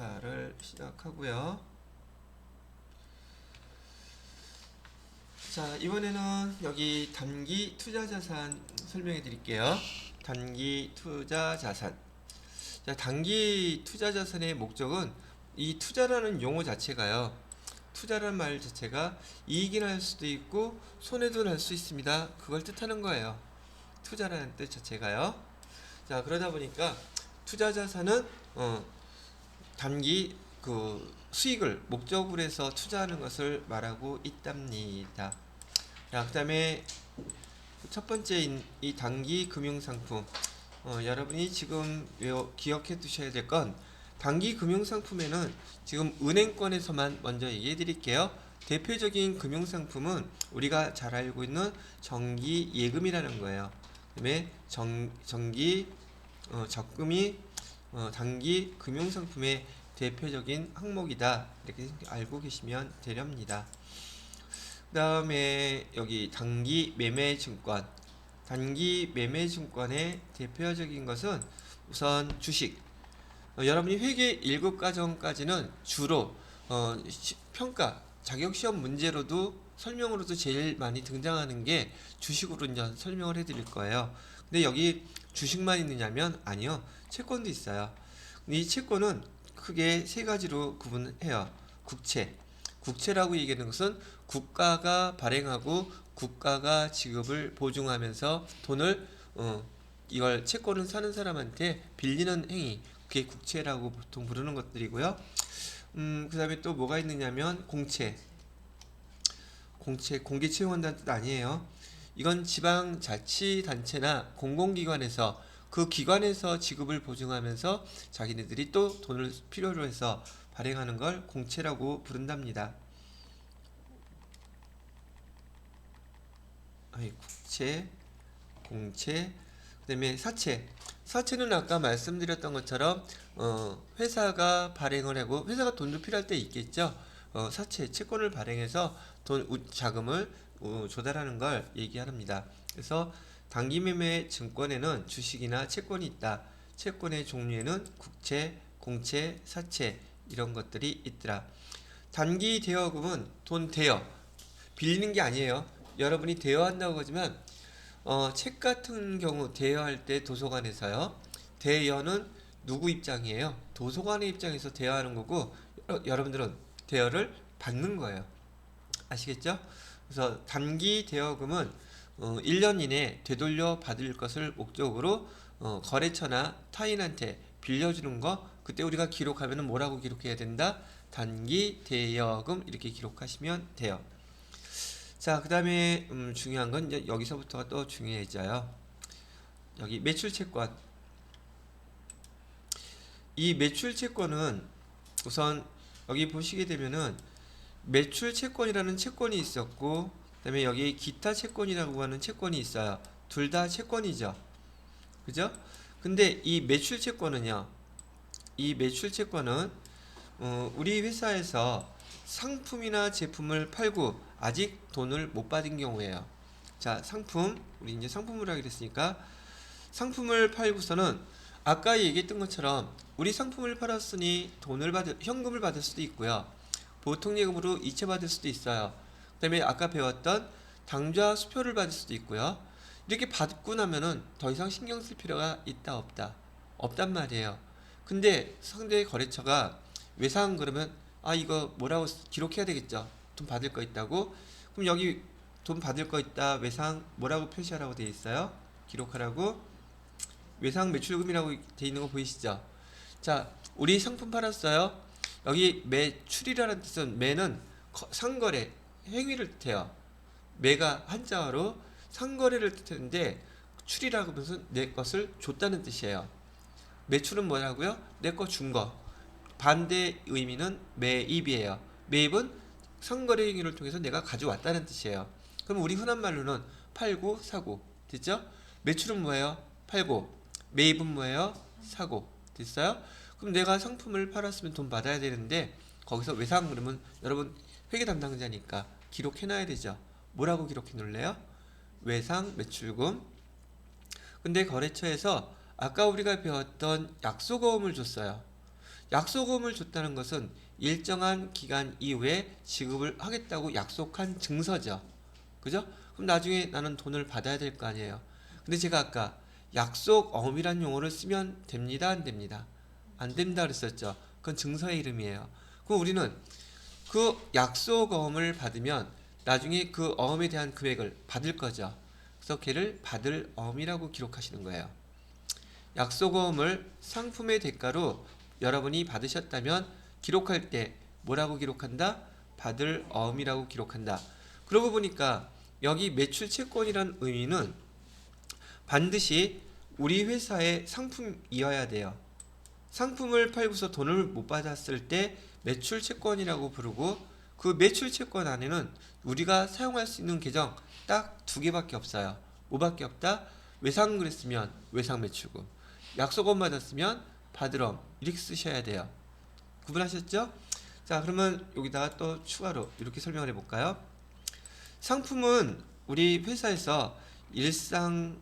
4를 시작하고요. 자, 이번에는 여기 단기 투자 자산 설명해 드릴게요. 단기 투자 자산. 자, 단기 투자 자산의 목적은 이 투자라는 용어 자체가요. 투자라는 말 자체가 이익이 날 수도 있고 손해도 날 수 있습니다. 그걸 뜻하는 거예요. 투자라는 뜻 자체가요. 자, 그러다 보니까 투자 자산은 단기 수익을 목적으로 해서 투자하는 것을 말하고 있답니다. 자, 그 다음에 첫 번째 이 단기 금융상품. 여러분이 지금 기억해 두셔야 될 건 단기 금융상품에는 지금 은행권에서만 먼저 얘기해 드릴게요. 대표적인 금융상품은 우리가 잘 알고 있는 정기 예금이라는 거예요. 그 다음에 정기 적금이 단기 금융상품의 대표적인 항목이다. 이렇게 알고 계시면 되렵니다. 그 다음에 여기 단기 매매증권. 단기 매매증권의 대표적인 것은 우선 주식. 여러분이 회계 1급 과정까지는 주로 평가, 자격시험 문제로도 설명으로도 제일 많이 등장하는 게 주식으로 이제 설명을 해드릴 거예요. 근데 여기 주식만 있느냐면 아니요, 채권도 있어요. 이 채권은 크게 세 가지로 구분해요. 국채라고 얘기하는 것은 국가가 발행하고 국가가 지급을 보증하면서 돈을 이걸 채권을 사는 사람한테 빌리는 행위, 그게 국채라고 보통 부르는 것들이고요. 그 다음에 또 뭐가 있느냐면 공채, 공개 채용한다는 뜻 아니에요. 이건 지방자치단체나 공공기관에서 그 기관에서 지급을 보증하면서 자기네들이 또 돈을 필요로 해서 발행하는 걸 공채라고 부른답니다. 국채, 공채, 그 다음에 사채. 사채는 아까 말씀드렸던 것처럼 회사가 발행을 하고 회사가 돈도 필요할 때 있겠죠. 사채, 채권을 발행해서 자금을 조달하는 걸 얘기합니다. 그래서 단기 매매 증권에는 주식이나 채권이 있다. 채권의 종류에는 국채, 공채, 사채 이런 것들이 있더라. 단기 대여금은 돈 대여, 빌리는 게 아니에요. 여러분이 대여한다고 하지만 책 같은 경우 대여할 때 도서관에서요. 대여는 누구 입장이에요? 도서관의 입장에서 대여하는 거고 여러분들은 대여를 받는 거예요. 아시겠죠? 그래서 단기 대여금은 1년 이내 되돌려 받을 것을 목적으로 거래처나 타인한테 빌려주는 거, 그때 우리가 기록하면 뭐라고 기록해야 된다? 단기 대여금 이렇게 기록하시면 돼요. 자, 그 다음에 중요한 건 이제 여기서부터가 또 중요해져요. 여기 매출채권. 이 매출채권은 우선 여기 보시게 되면은 매출채권이라는 채권이 있었고, 그 다음에 여기 기타 채권이라고 하는 채권이 있어요. 둘 다 채권이죠. 그죠? 근데 이 매출채권은요, 이 매출채권은 우리 회사에서 상품이나 제품을 팔고 아직 돈을 못 받은 경우에요. 자, 상품, 우리 이제 상품을 하기로 했으니까 상품을 팔고서는 아까 얘기했던 것처럼 우리 상품을 팔았으니 현금을 받을 수도 있고요. 보통 예금으로 이체 받을 수도 있어요. 그 다음에 아까 배웠던 당좌 수표를 받을 수도 있고요. 이렇게 받고 나면은 더 이상 신경 쓸 필요가 있다 없다? 없단 말이에요. 근데 상대 거래처가 외상 그러면 이거 뭐라고 기록해야 되겠죠. 돈 받을 거 있다고. 그럼 여기 돈 받을 거 있다 외상 뭐라고 표시하라고 되어 있어요? 기록하라고. 외상 매출금이라고 되어 있는 거 보이시죠? 자, 우리 상품 팔았어요. 여기 매출이라는 뜻은 매는 상거래 행위를 뜻해요. 매가 한자어로 상거래를 뜻하는데 출이라고 하면 내 것을 줬다는 뜻이에요. 매출은 뭐라고요? 내 거 준 거. 반대 의미는 매입이에요. 매입은 상거래 행위를 통해서 내가 가져왔다는 뜻이에요. 그럼 우리 흔한 말로는 팔고 사고 됐죠? 매출은 뭐예요? 팔고. 매입은 뭐예요? 사고. 됐어요? 그럼 내가 상품을 팔았으면 돈 받아야 되는데 거기서 외상 그러면 여러분 회계 담당자니까 기록해놔야 되죠. 뭐라고 기록해 놓을래요? 외상 매출금. 근데 거래처에서 아까 우리가 배웠던 약속어음을 줬어요. 약속금을 줬다는 것은 일정한 기간 이후에 지급을 하겠다고 약속한 증서죠. 그죠? 그럼 나중에 나는 돈을 받아야 될 거 아니에요. 근데 제가 아까 약속어음이란 용어를 쓰면 됩니다, 안 됩니다? 안 된다 그랬었죠. 그건 증서의 이름이에요. 그럼 우리는 그 약속어음을 받으면 나중에 그 어음에 대한 금액을 받을 거죠. 그래서 걔를 받을 어음이라고 기록하시는 거예요. 약속어음을 상품의 대가로 여러분이 받으셨다면 기록할 때 뭐라고 기록한다? 받을 어음이라고 기록한다. 그러고 보니까 여기 매출채권이란 의미는 반드시 우리 회사의 상품이어야 돼요. 상품을 팔고서 돈을 못 받았을 때 매출채권이라고 부르고, 그 매출채권 안에는 우리가 사용할 수 있는 계정 딱 두 개밖에 없어요. 뭐밖에 없다? 외상 그랬으면 외상 매출금, 약속금 받았으면 받을엄, 이렇게 쓰셔야 돼요. 구분하셨죠? 자, 그러면 여기다가 또 추가로 이렇게 설명을 해볼까요? 상품은 우리 회사에서 일상적인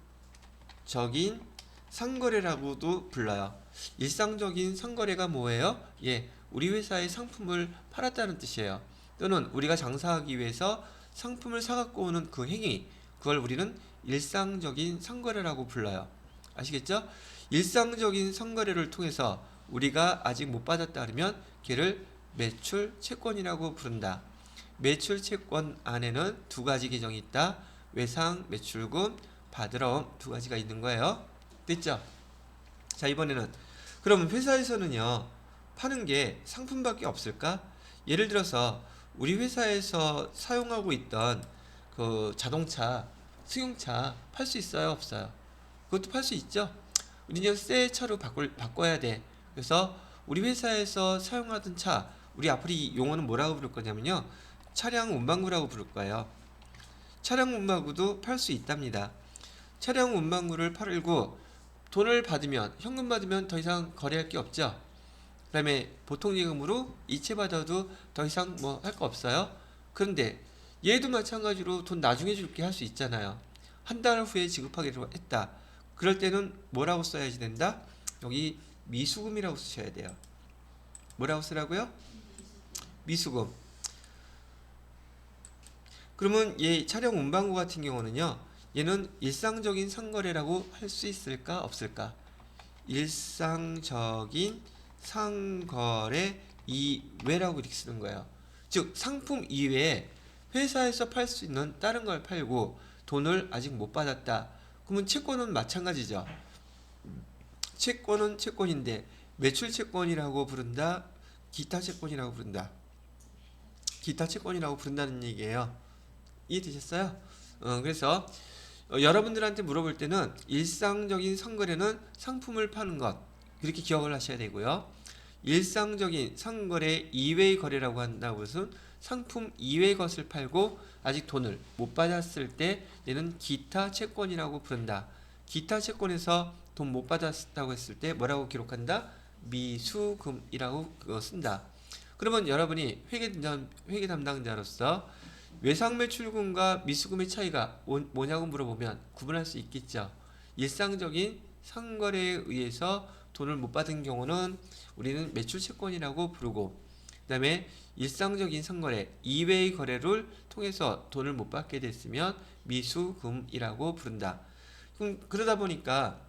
상거래라고도 불러요. 일상적인 상거래가 뭐예요? 예, 우리 회사의 상품을 팔았다는 뜻이에요. 또는 우리가 장사하기 위해서 상품을 사갖고 오는 그 행위, 그걸 우리는 일상적인 상거래라고 불러요. 아시겠죠? 일상적인 상거래를 통해서 우리가 아직 못 받았다 그러면 걔를 매출 채권이라고 부른다. 매출 채권 안에는 두 가지 계정이 있다. 외상 매출금, 받을어음 두 가지가 있는 거예요. 됐죠? 자, 이번에는 그럼 회사에서는요, 파는 게 상품밖에 없을까? 예를 들어서 우리 회사에서 사용하고 있던 그 자동차, 승용차 팔 수 있어요, 없어요? 그것도 팔 수 있죠. 우리는 새 차로 바꿔야 돼. 그래서 우리 회사에서 사용하던 차, 우리 앞으로 이 용어는 뭐라고 부를 거냐면요, 차량 운반구라고 부를 거예요. 차량 운반구도 팔 수 있답니다. 차량 운반구를 팔고 돈을 받으면, 현금 받으면 더 이상 거래할 게 없죠. 그 다음에 보통 예금으로 이체 받아도 더 이상 뭐 할 거 없어요. 그런데 얘도 마찬가지로 돈 나중에 줄게 할 수 있잖아요. 한 달 후에 지급하기로 했다. 그럴 때는 뭐라고 써야지 된다? 여기 미수금이라고 쓰셔야 돼요. 뭐라고 쓰라고요? 미수금. 그러면 얘 차량 운반구 같은 경우는요, 얘는 일상적인 상거래라고 할 수 있을까 없을까? 일상적인 상거래 이외라고 이렇게 쓰는 거예요. 즉 상품 이외에 회사에서 팔 수 있는 다른 걸 팔고 돈을 아직 못 받았다. 그러면 채권은 마찬가지죠. 채권은 채권인데 매출 채권이라고 부른다, 기타 채권이라고 부른다. 기타 채권이라고 부른다는 얘기예요. 이해되셨어요? 그래서 여러분들한테 물어볼 때는 일상적인 상거래는 상품을 파는 것, 그렇게 기억을 하셔야 되고요. 일상적인 상거래 이외의 거래라고 한다고 해서 상품 이외의 것을 팔고 아직 돈을 못 받았을 때 얘는 기타 채권이라고 부른다. 기타 채권에서 돈 못 받았다고 했을 때 뭐라고 기록한다? 미수금이라고 쓴다. 그러면 여러분이 회계 담당자로서 외상 매출금과 미수금의 차이가 뭐냐고 물어보면 구분할 수 있겠죠. 일상적인 상거래에 의해서 돈을 못 받은 경우는 우리는 매출 채권이라고 부르고, 그 다음에 일상적인 상거래 이외의 거래를 통해서 돈을 못 받게 됐으면 미수금이라고 부른다. 그러다 보니까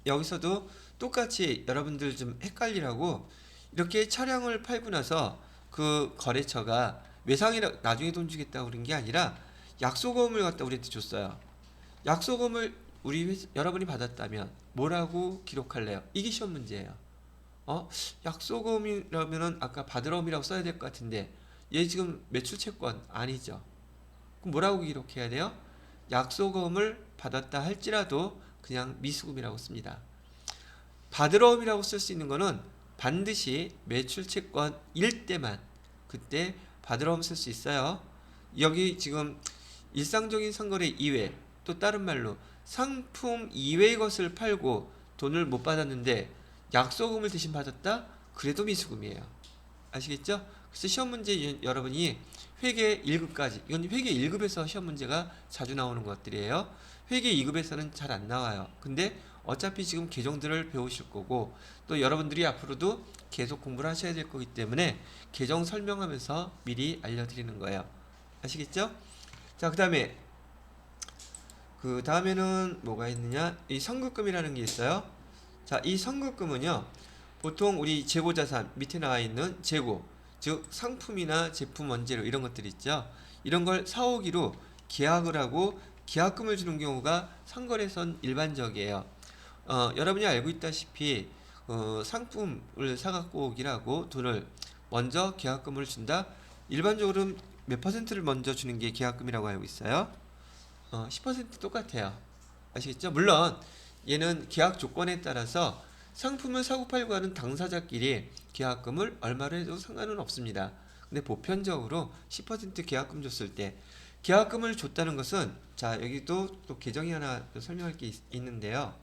여기서도 똑같이 여러분들 좀 헷갈리라고, 이렇게 차량을 팔고 나서 그 거래처가 외상이라 나중에 돈 주겠다고 그런 게 아니라 약속금을 갖다 우리한테 줬어요. 약속금을 여러분이 받았다면 뭐라고 기록할래요? 이게 시험 문제예요. 약속금이라면은 아까 받을어음이라고 써야 될 것 같은데 얘 지금 매출채권 아니죠. 그럼 뭐라고 기록해야 돼요? 약속금을 받았다 할지라도 그냥 미수금이라고 씁니다. 받을어음이라고 쓸 수 있는 거는 반드시 매출채권일 때만, 그때 받을어음 쓸 수 있어요. 여기 지금 일상적인 상거래 이외, 또 다른 말로 상품 이외의 것을 팔고 돈을 못 받았는데 약속금을 대신 받았다? 그래도 미수금이에요. 아시겠죠? 그래서 시험 문제 여러분이 회계 1급까지, 이건 회계 1급에서 시험 문제가 자주 나오는 것들이에요. 회계 2급에서는 잘 안 나와요. 근데 어차피 지금 계정들을 배우실 거고, 또 여러분들이 앞으로도 계속 공부를 하셔야 될 거기 때문에 계정 설명하면서 미리 알려드리는 거예요. 아시겠죠? 자, 그 다음에는 뭐가 있느냐? 이 선급금이라는 게 있어요. 자, 이 선급금은요, 보통 우리 재고자산 밑에 나와 있는 재고, 즉 상품이나 제품 원재료 이런 것들 있죠. 이런 걸 사오기로 계약을 하고 계약금을 주는 경우가 상거래선 일반적이에요. 여러분이 알고 있다시피 상품을 사갖고 오기라고 돈을 먼저 계약금을 준다. 일반적으로 몇 퍼센트를 먼저 주는 게 계약금이라고 알고 있어요. 10% 똑같아요. 아시겠죠? 물론 얘는 계약 조건에 따라서 상품을 사고 팔고 하는 당사자끼리 계약금을 얼마를 해도 상관은 없습니다. 근데 보편적으로 10% 계약금 줬을 때 계약금을 줬다는 것은, 자, 여기도 또 계정이 하나 또 설명할 게 있는데요.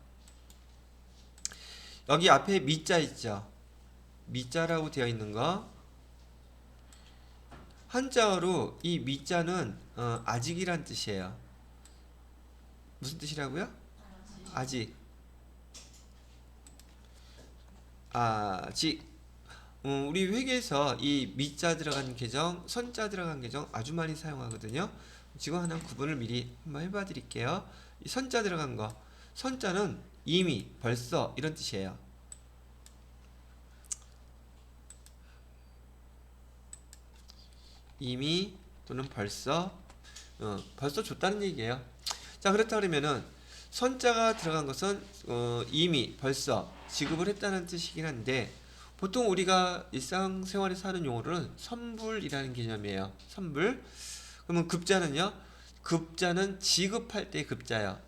여기 앞에 미자 있죠? 미자라고 되어 있는 거, 한자어로 이 미자는 아직이란 뜻이에요. 무슨 뜻이라고요? 아직. 아직. 우리 회계에서 이 미자 들어간 계정, 선자 들어간 계정 아주 많이 사용하거든요. 지금 하나 구분을 미리 한번 해봐 드릴게요. 이 선자 들어간 거, 선자는 이미, 벌써 이런 뜻이에요. 이미 또는 벌써, 벌써 줬다는 얘기예요. 자, 그렇다 그러면은 선자가 들어간 것은 이미, 벌써 지급을 했다는 뜻이긴 한데, 보통 우리가 일상생활에서 하는 용어로는 선불이라는 개념이에요. 선불. 그러면 급자는요? 급자는 지급할 때 급자예요.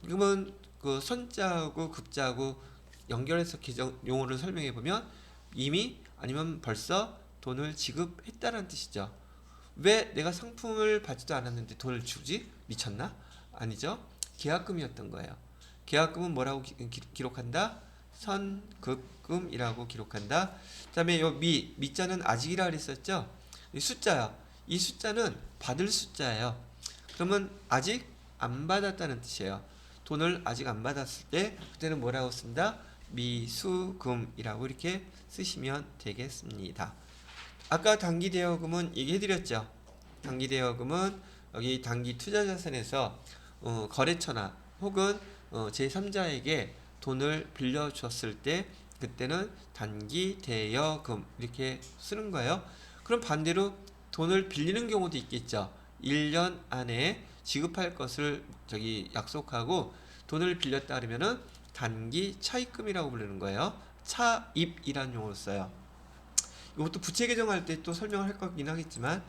그러면 그 선자하고 급자하고 연결해서 용어를 설명해 보면 이미 아니면 벌써 돈을 지급했다는 뜻이죠. 왜 내가 상품을 받지도 않았는데 돈을 주지? 미쳤나? 아니죠. 계약금이었던 거예요. 계약금은 뭐라고 기록한다? 선급금이라고 기록한다. 그 다음에 요 미자는 아직이라 그랬었죠. 이 숫자야. 이 숫자는 받을 숫자예요. 그러면 아직 안 받았다는 뜻이에요. 돈을 아직 안 받았을 때 그때는 뭐라고 쓴다? 미수금이라고 이렇게 쓰시면 되겠습니다. 아까 단기대여금은 얘기해드렸죠. 단기대여금은 여기 단기투자자산에서 거래처나 혹은 제3자에게 돈을 빌려줬을 때 그때는 단기대여금 이렇게 쓰는 거예요. 그럼 반대로 돈을 빌리는 경우도 있겠죠. 1년 안에 지급할 것을 약속하고 돈을 빌렸다 그러면은 단기 차입금이라고 부르는 거예요. 차입이라는 용어를 써요. 이것도 부채 개정할 때 또 설명을 할 거긴 하겠지만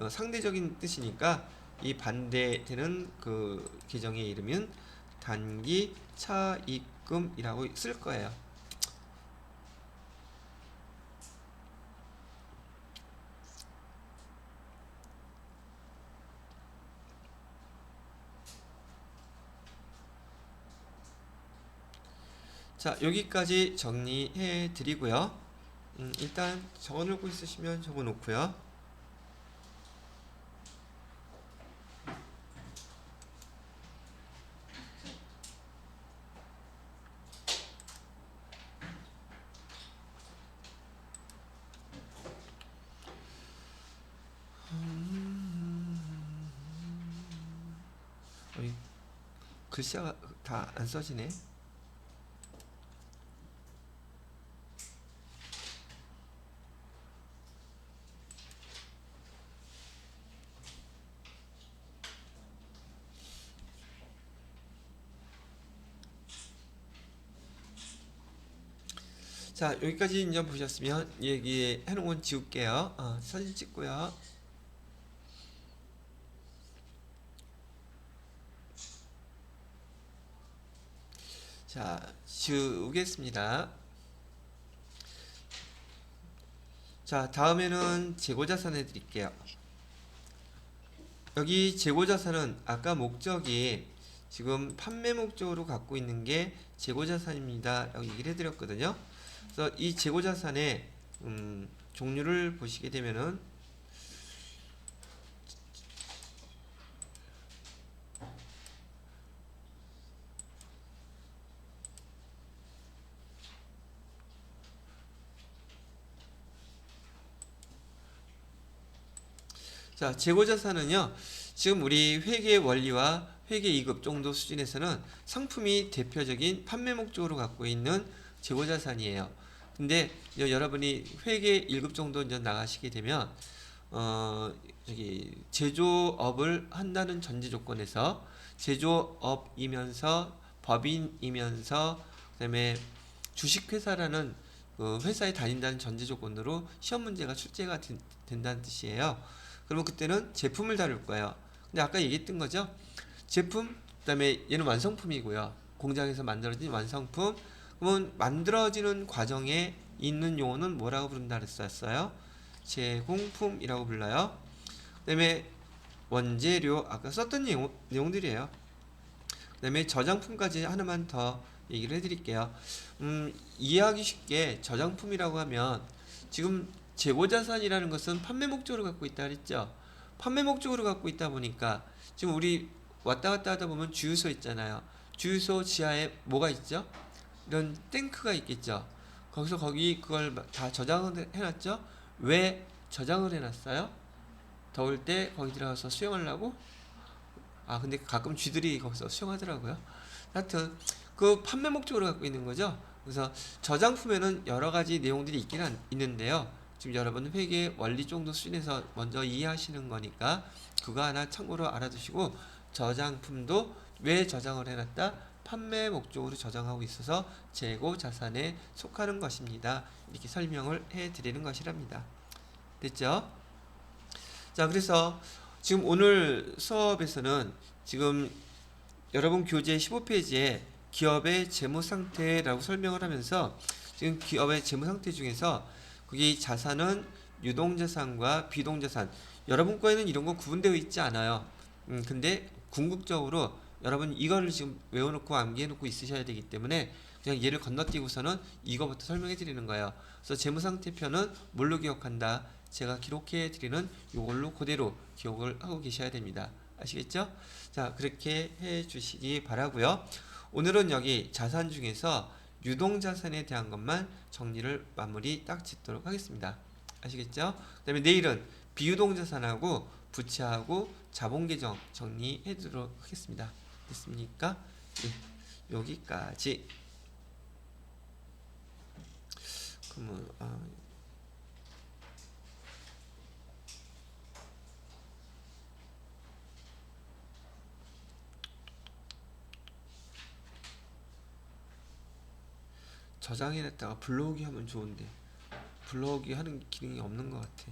상대적인 뜻이니까 이 반대되는 그 계정의 이름은 단기 차입금이라고 쓸 거예요. 자, 여기까지 정리해 드리고요. 일단 적어놓고 있으시면 적어놓고요. 글씨가 다 안 써지네. 자, 여기까지 이제 보셨으면 얘기 해놓은 건 지울게요. 사진 찍고요. 자, 지우겠습니다. 자, 다음에는 재고자산 해드릴게요. 여기 재고자산은 아까 목적이 지금 판매 목적으로 갖고 있는 게 재고자산입니다 라고 얘기를 해드렸거든요. 그래서 이 재고자산의 종류를 보시게 되면은 자, 재고자산은요, 지금 우리 회계 원리와 회계 2급 정도 수준에서는 상품이 대표적인 판매 목적으로 갖고 있는 재고자산이에요. 근데 여러분이 회계 1급 정도 이제 나가시게 되면, 제조업을 한다는 전제 조건에서 제조업이면서 법인이면서 그다음에 주식회사라는 그 회사에 다닌다는 전제 조건으로 시험 문제가 출제가 된다는 뜻이에요. 그러면 그때는 제품을 다룰 거예요. 근데 아까 얘기했던 거죠. 제품, 그다음에 얘는 완성품이고요. 공장에서 만들어진 완성품. 그러면 만들어지는 과정에 있는 용어는 뭐라고 부른다 그랬었어요? 제공품이라고 불러요. 그다음에 원재료, 아까 썼던 내용들이에요. 그다음에 저장품까지 하나만 더 얘기를 해드릴게요. 이해하기 쉽게 저장품이라고 하면 지금 재고자산이라는 것은 판매 목적으로 갖고 있다 그랬죠. 판매 목적으로 갖고 있다 보니까 지금 우리 왔다 갔다 하다 보면 주유소 있잖아요. 주유소 지하에 뭐가 있죠? 이런 탱크가 있겠죠. 거기서 그걸 다 저장을 해놨죠. 왜 저장을 해놨어요? 더울 때 거기 들어가서 수영하려고? 아, 근데 가끔 쥐들이 거기서 수영하더라고요. 하여튼 그 판매 목적으로 갖고 있는 거죠. 그래서 저장품에는 여러 가지 내용들이 있는데요. 지금 여러분 회계 원리 정도 수준에서 먼저 이해하시는 거니까 그거 하나 참고로 알아두시고, 저장품도 왜 저장을 해놨다? 판매 목적으로 저장하고 있어서 재고 자산에 속하는 것입니다. 이렇게 설명을 해드리는 것이랍니다. 됐죠? 자, 그래서 지금 오늘 수업에서는 지금 여러분 교재 15페이지에 기업의 재무 상태라고 설명을 하면서 지금 기업의 재무 상태 중에서 그게 자산은 유동자산과 비동자산, 여러분 거에는 이런 거 구분되어 있지 않아요. 근데 궁극적으로 여러분 이거를 지금 외워놓고 암기해놓고 있으셔야 되기 때문에 그냥 얘를 건너뛰고서는 이거부터 설명해 드리는 거예요. 그래서 재무상태표는 뭘로 기억한다? 제가 기록해 드리는 이걸로 그대로 기억을 하고 계셔야 됩니다. 아시겠죠? 자, 그렇게 해 주시기 바라고요. 오늘은 여기 자산 중에서 유동자산에 대한 것만 정리를 마무리 딱 짓도록 하겠습니다. 아시겠죠? 그 다음에 내일은 비유동자산하고 부채하고 자본계정 정리해 두도록 하겠습니다. 됐습니까? 네, 여기까지. 그러면 저장해놨다가 불러오기 하면 좋은데 불러오기 하는 기능이 없는 것 같아.